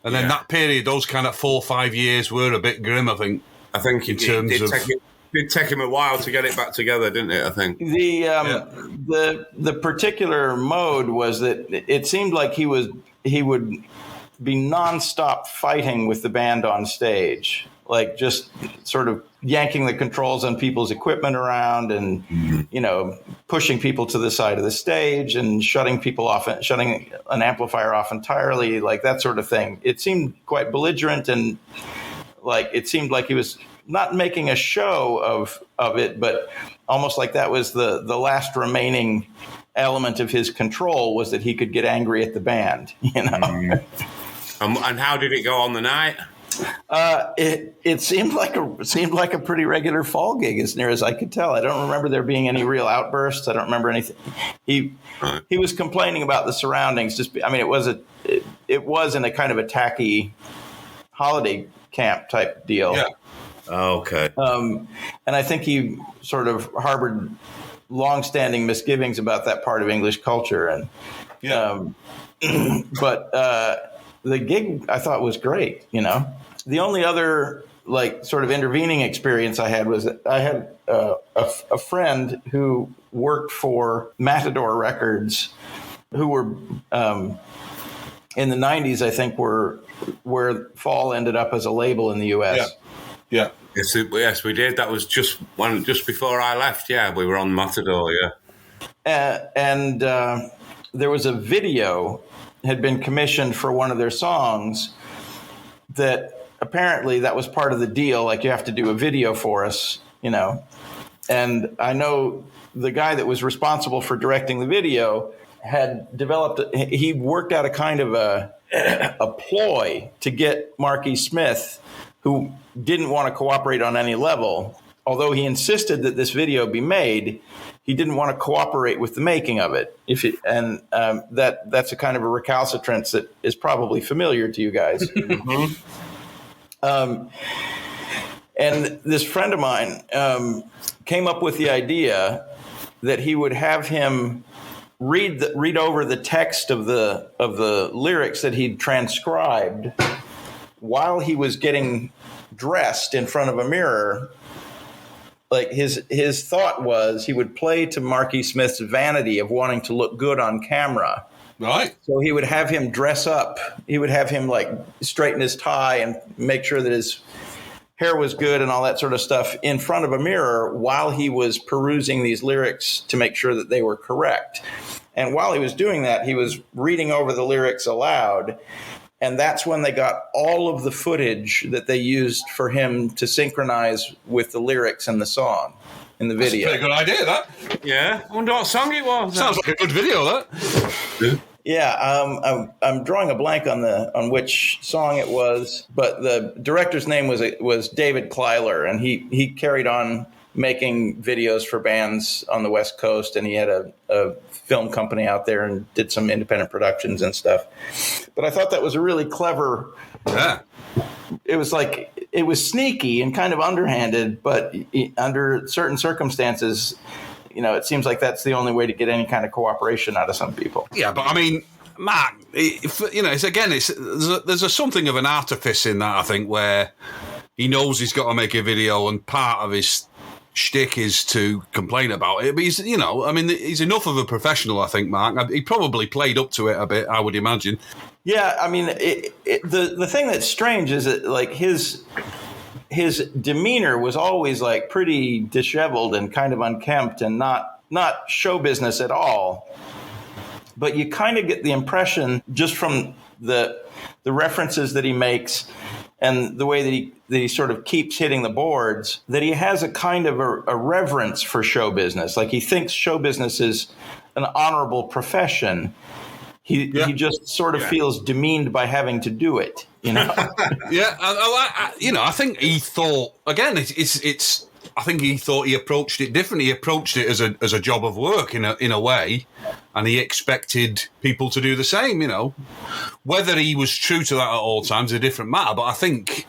and then that period, those kind of 4 or 5 years were a bit grim, I think. I think it did take him a while to get it back together, didn't it, I think? The particular mode was that it seemed like he would be nonstop fighting with the band on stage, like just sort of yanking the controls on people's equipment around and, pushing people to the side of the stage and shutting an amplifier off entirely, like that sort of thing. It seemed quite belligerent, and like it seemed like he was not making a show of it, but almost like that was the last remaining element of his control, was that he could get angry at the band, And how did it go on the night? It seemed like a pretty regular Fall gig, as near as I could tell. I don't remember there being any real outbursts. I don't remember anything. He was complaining about the surroundings. It was in a kind of a tacky holiday camp type deal. Yeah. Okay. And I think he sort of harbored longstanding misgivings about that part of English culture. And but the gig I thought was great. The only other sort of intervening experience I had was that I had a friend who worked for Matador Records, who were in the 90s, I think, where Fall ended up as a label in the U.S. Yeah. Yes, we did. That was just before I left. Yeah, we were on Matador. Yeah. And there was a video had been commissioned for one of their songs that apparently that was part of the deal. Like, you have to do a video for us, And I know the guy that was responsible for directing the video had developed, he worked out a kind of a ploy to get Marky Smith, who didn't want to cooperate on any level. Although he insisted that this video be made, he didn't want to cooperate with the making of it. That's a kind of a recalcitrance that is probably familiar to you guys. And this friend of mine came up with the idea that he would have him read over the text of the lyrics that he'd transcribed while he was getting dressed in front of a mirror. Like his thought was he would play to Marky Smith's vanity of wanting to look good on camera. Right. So he would have him dress up. He would have him like straighten his tie and make sure that his hair was good and all that sort of stuff in front of a mirror while he was perusing these lyrics to make sure that they were correct. And while he was doing that, he was reading over the lyrics aloud. And that's when they got all of the footage that they used for him to synchronize with the lyrics in the song, in the video. That's a pretty good idea, that. Yeah. I wonder what song it was. Sounds like a good video, that. Yeah, I'm drawing a blank on which song it was, but the director's name was David Kleiler, and he carried on making videos for bands on the West Coast, and he had a film company out there and did some independent productions and stuff. But I thought that was a really clever. Yeah. It was sneaky and kind of underhanded, but under certain circumstances, it seems like that's the only way to get any kind of cooperation out of some people. Yeah, but I mean, Mark, there's something of an artifice in that, I think, where he knows he's got to make a video and part of his shtick is to complain about it. But he's enough of a professional, I think, Mark. He probably played up to it a bit, I would imagine. Yeah, I mean, the thing that's strange is that, like, his demeanor was always like pretty disheveled and kind of unkempt and not show business at all. But you kind of get the impression just from the references that he makes and the way that he sort of keeps hitting the boards, that he has a kind of a reverence for show business. Like, he thinks show business is an honorable profession. He just sort of feels demeaned by having to do it, Yeah, I think he thought, again, I think he thought he approached it differently. He approached it as a job of work in a way, and he expected people to do the same. Whether he was true to that at all times is a different matter. But I think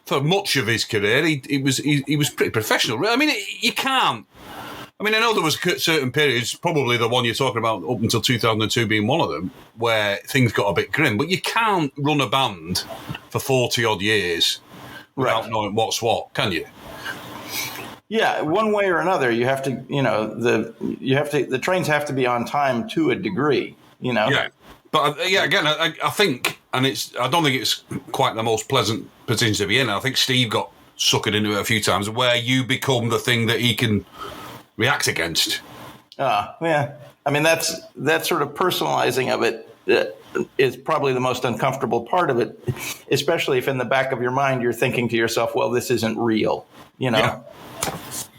for much of his career, he was pretty professional. I mean, you can't. I mean, I know there was certain periods, probably the one you're talking about up until 2002 being one of them, where things got a bit grim. But you can't run a band for 40-odd years without knowing what's what, can you? Yeah, one way or another, you have to, the trains have to be on time to a degree, Yeah, but again, I think, and I don't think it's quite the most pleasant position to be in. I think Steve got suckered into it a few times, where you become the thing that he can react against. Yeah. I mean, that's sort of personalizing of it is probably the most uncomfortable part of it, especially if in the back of your mind you're thinking to yourself, well, this isn't real, Yeah.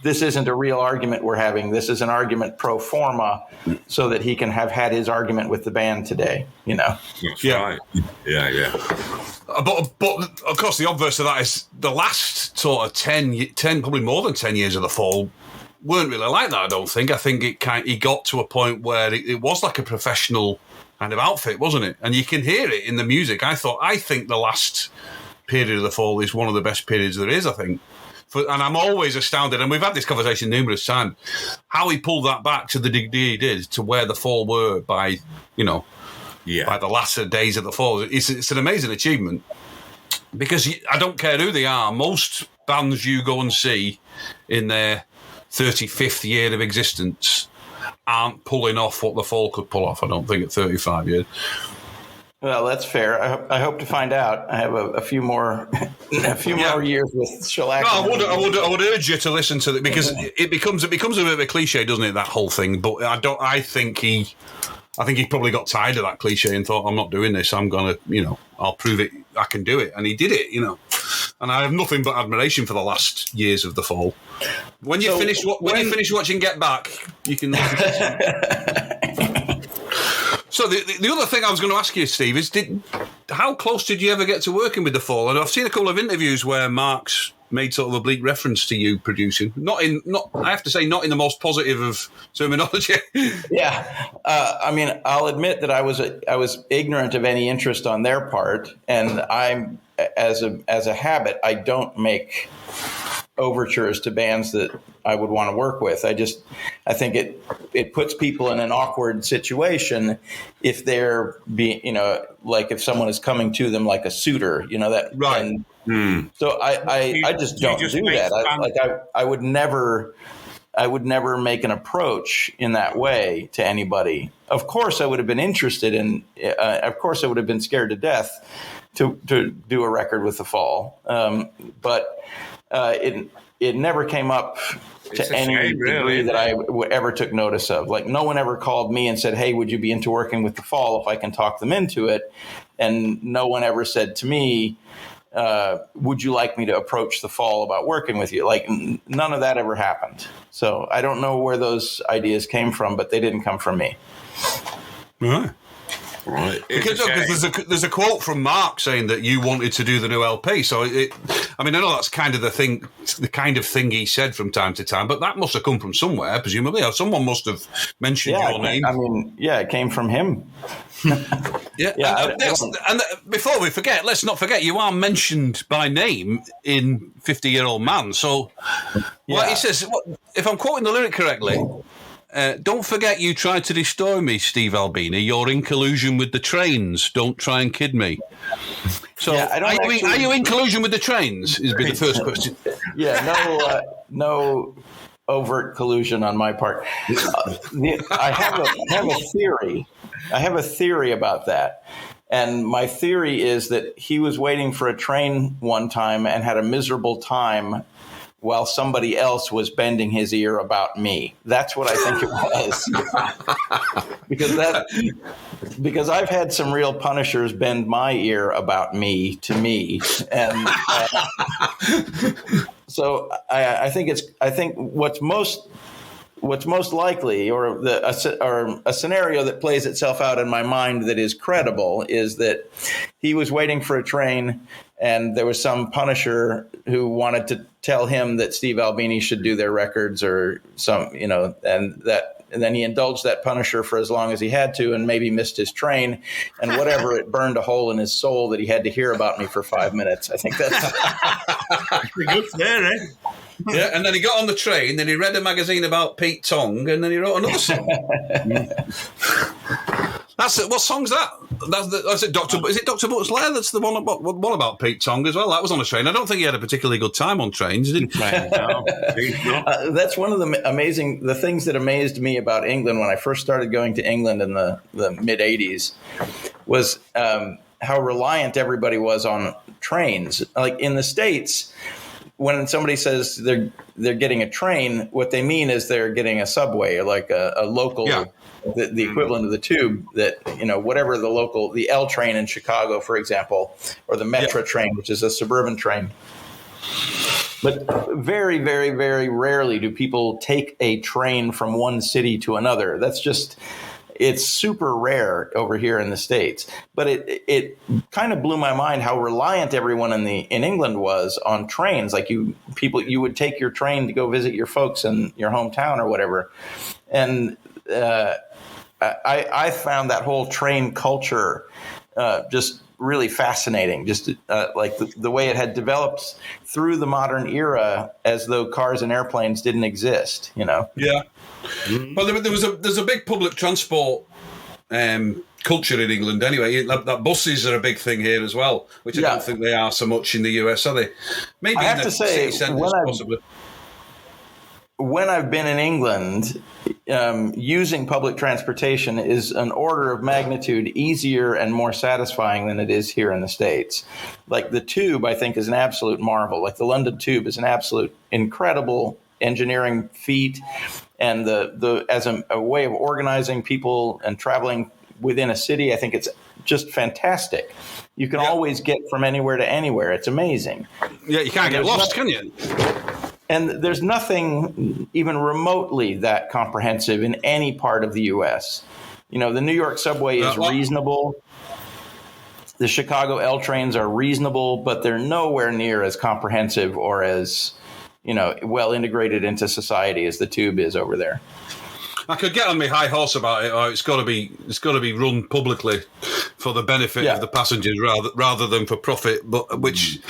This isn't a real argument we're having. This is an argument pro forma so that he can have had his argument with the band today, That's right. Yeah. But of course, the obverse of that is the last sort of 10, probably more than 10 years of the Fall weren't really like that, I don't think. I think he got to a point where it was like a professional kind of outfit, wasn't it? And you can hear it in the music. I think the last period of the Fall is one of the best periods there is, I think. And I'm always astounded, and we've had this conversation numerous times, how he pulled that back to the degree he did, to where the Fall were by the latter days of the Fall. It's an amazing achievement, because I don't care who they are. Most bands you go and see in their 35th year of existence aren't pulling off what the Fall could pull off, I don't think, at 35 years. Well, that's fair. I hope to find out. I have a few more more years with shellac. No, I would urge you to listen to it, because it becomes a bit of a cliche, doesn't it? That whole thing. But I think he probably got tired of that cliche and thought, I'm not doing this. I'm gonna, I'll prove it. I can do it, and he did it. and I have nothing but admiration for the last years of The Fall. When you finish watching Get Back, you can. So the other thing I was going to ask you, Steve, is how close did you ever get to working with The Fall? And I've seen a couple of interviews where Mark's made sort of oblique reference to you producing. I have to say, not in the most positive of terminology. Yeah, I mean, I'll admit that I was ignorant of any interest on their part, and I'm as a habit, I don't make overtures to bands that I would want to work with. I think it puts people in an awkward situation if they're like if someone is coming to them like a suitor, that right. So I just don't do that. I would never make an approach in that way to anybody. Of course, I would have been interested in. Of course, I would have been scared to death to do a record with The Fall, but it never came up to any degree that I ever took notice of. Like, no one ever called me and said, "Hey, would you be into working with The Fall if I can talk them into it?" And no one ever said to me, would you like me to approach The Fall about working with you? Like, none of that ever happened. So I don't know where those ideas came from, but they didn't come from me. Right. Because there's a quote from Mark saying that you wanted to do the new LP. So I know that's kind of the kind of thing he said from time to time, but that must have come from somewhere, presumably, or someone must have mentioned your name. I mean, it came from him. And before we forget, let's not forget, you are mentioned by name in 50-Year-Old Man. So he says, if I'm quoting the lyric correctly, don't forget you tried to destroy me, Steve Albini. You're in collusion with the trains. Don't try and kid me. So are you in collusion with the trains? Is be the first question. No overt collusion on my part. I have a theory. I have a theory about that. And my theory is that he was waiting for a train one time and had a miserable time while somebody else was bending his ear about me. That's what I think it was. Because I've had some real punishers bend my ear about me to me. And so I think what's most likely, or a scenario that plays itself out in my mind that is credible, is that he was waiting for a train and there was some punisher who wanted to tell him that Steve Albini should do their records or and then he indulged that punisher for as long as he had to and maybe missed his train, and whatever, it burned a hole in his soul that he had to hear about me for 5 minutes. I think that's pretty good there, eh? Yeah, and then he got on the train, then he read a magazine about Pete Tong, and then he wrote another song. That's it. What song's that? That's it. Is it Dr. Butler's? That's the one about Pete Tong as well. That was on a train. I don't think he had a particularly good time on trains, did he? No. That's one of the things that amazed me about England when I first started going to England in the mid '80s was how reliant everybody was on trains. Like in the States, when somebody says they're getting a train, what they mean is they're getting a subway or like a local. Yeah. The equivalent of the tube that, whatever the L train in Chicago, for example, or the Metro train, which is a suburban train. But very, very, very rarely do people take a train from one city to another. It's super rare over here in the States. But it kind of blew my mind how reliant everyone in England was on trains. Like you would take your train to go visit your folks in your hometown or whatever. And I found that whole train culture just really fascinating, just like the way it had developed through the modern era as though cars and airplanes didn't exist, Yeah. Well, there's a big public transport culture in England anyway. That buses are a big thing here as well, which I don't think they are so much in the US, are they? Maybe I have to say, possibly. When I've been in England, using public transportation is an order of magnitude easier and more satisfying than it is here in the States. Like the tube, I think, is an absolute marvel. Like the London Tube is an absolute incredible engineering feat. And as a way of organizing people and traveling within a city, I think it's just fantastic. You can always get from anywhere to anywhere. It's amazing. Yeah, you can't get lost, can you? And there's nothing even remotely that comprehensive in any part of the U.S. You know, the New York subway is reasonable. The Chicago L trains are reasonable, but they're nowhere near as comprehensive or as, you know, well integrated into society as the tube is over there. I could get on my high horse about it. Or it's got to be run publicly for the benefit of the passengers rather than for profit, but which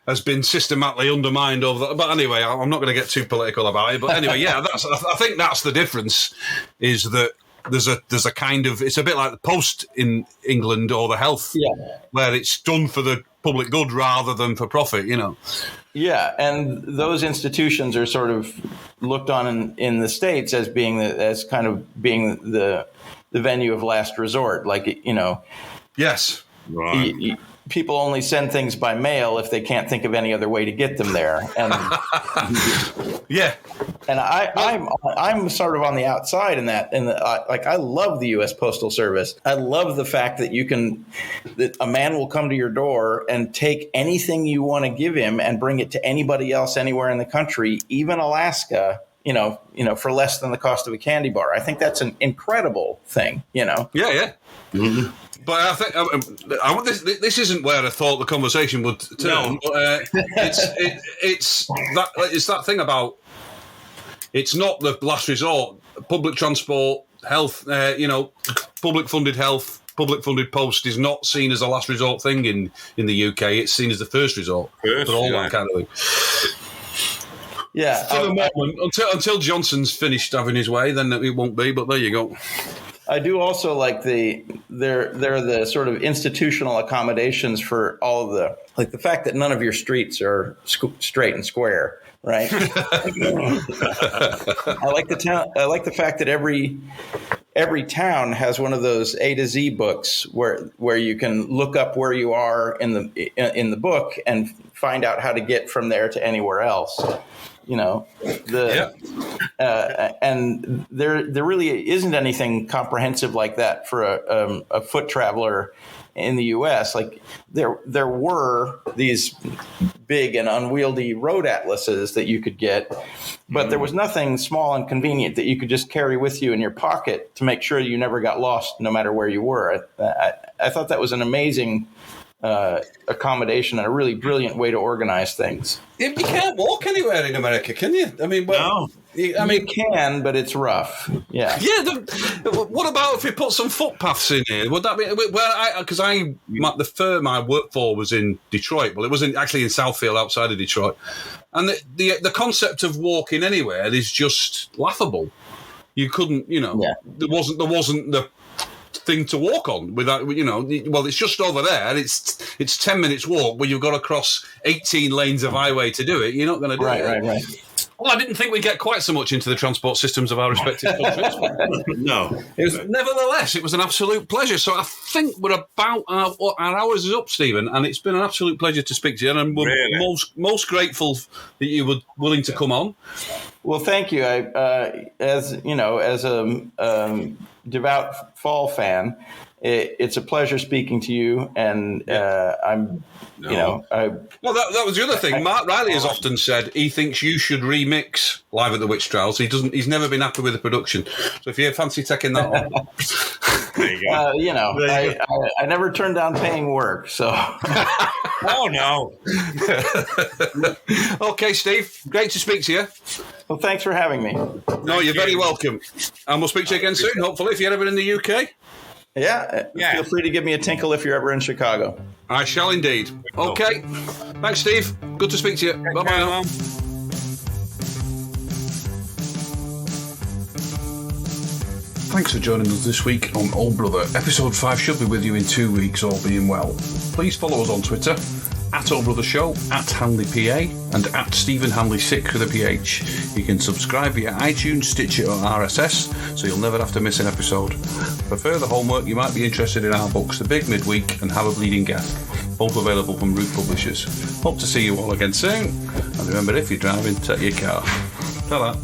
has been systematically undermined over. But anyway, I'm not going to get too political about it. But anyway, I think that's the difference. Is that there's a kind of, it's a bit like the Post in England or the Health, where it's done for the public good rather than for profit. You know. Yeah, and those institutions are sort of looked on in the States as being the venue of last resort. Like, you know, yes, right. People only send things by mail if they can't think of any other way to get them there. And and I'm sort of on the outside in that. And like, I love the U.S. Postal Service. I love the fact that that a man will come to your door and take anything you want to give him and bring it to anybody else anywhere in the country, even Alaska. You know, for less than the cost of a candy bar. I think that's an incredible thing. You know. Yeah. Mm-hmm. But I think this isn't where I thought the conversation would turn. No. But it's that thing about it's not the last resort. Public transport, health, public funded health, public funded post is not seen as a last resort thing in the UK. It's seen as the first resort for all that kind of thing. Yeah. For the moment, until Johnson's finished having his way, then it won't be. But there you go. I do also like they're the sort of institutional accommodations for all of the fact that none of your streets are straight and square, right? I like the fact that every town has one of those A to Z books where you can look up where you are in the book and find out how to get from there to anywhere else. You know, and there really isn't anything comprehensive like that for a foot traveler in the U.S. Like there were these big and unwieldy road atlases that you could get, but there was nothing small and convenient that you could just carry with you in your pocket to make sure you never got lost, no matter where you were. I thought that was an amazing accommodation and a really brilliant way to organize things. You can't walk anywhere in America, can you? I mean, no. You can, but it's rough. Yeah. Yeah. What about if we put some footpaths in here? Would that be because the firm I worked for was in Detroit. Well, it was actually in Southfield, outside of Detroit, and the concept of walking anywhere is just laughable. You couldn't, there wasn't the thing to walk on without, well, it's just over there and it's 10 minutes walk, but you've got to cross 18 lanes of highway to do it. You're not going to do it. Right. Well, I didn't think we'd get quite so much into the transport systems of our respective countries. No. Nevertheless, it was an absolute pleasure. So I think we're about our hours is up, Stephen, and it's been an absolute pleasure to speak to you, and we're most grateful that you were willing to come on. Well, thank you. As a devout Fall fan, it's a pleasure speaking to you, and I'm. Well, that was the other thing. Mark Riley has often said he thinks you should remix Live at the Witch Trials. He's never been happy with the production. So if you fancy taking that on, there you go. I never turned down paying work. So, oh no. Okay, Steve. Great to speak to you. Well, thanks for having me. No, you're very welcome, and we'll speak to you again soon. Hopefully, if you're ever in the UK. Yeah. Feel free to give me a tinkle if you're ever in Chicago. I shall indeed. Okay. Thanks, Steve. Good to speak to you. Bye-bye now. Thanks for joining us this week on Old Brother. Episode 5 should be with you in 2 weeks, all being well. Please follow us on Twitter, @Old Brother Show, @HanleyPA, and @StephenHanley6 with a PH. You can subscribe via iTunes, Stitcher, or RSS, so you'll never have to miss an episode. For further homework, you might be interested in our books, The Big Midweek and Have a Bleeding Guest, both available from Root Publishers. Hope to see you all again soon, and remember, if you're driving, take your car. Ta-da.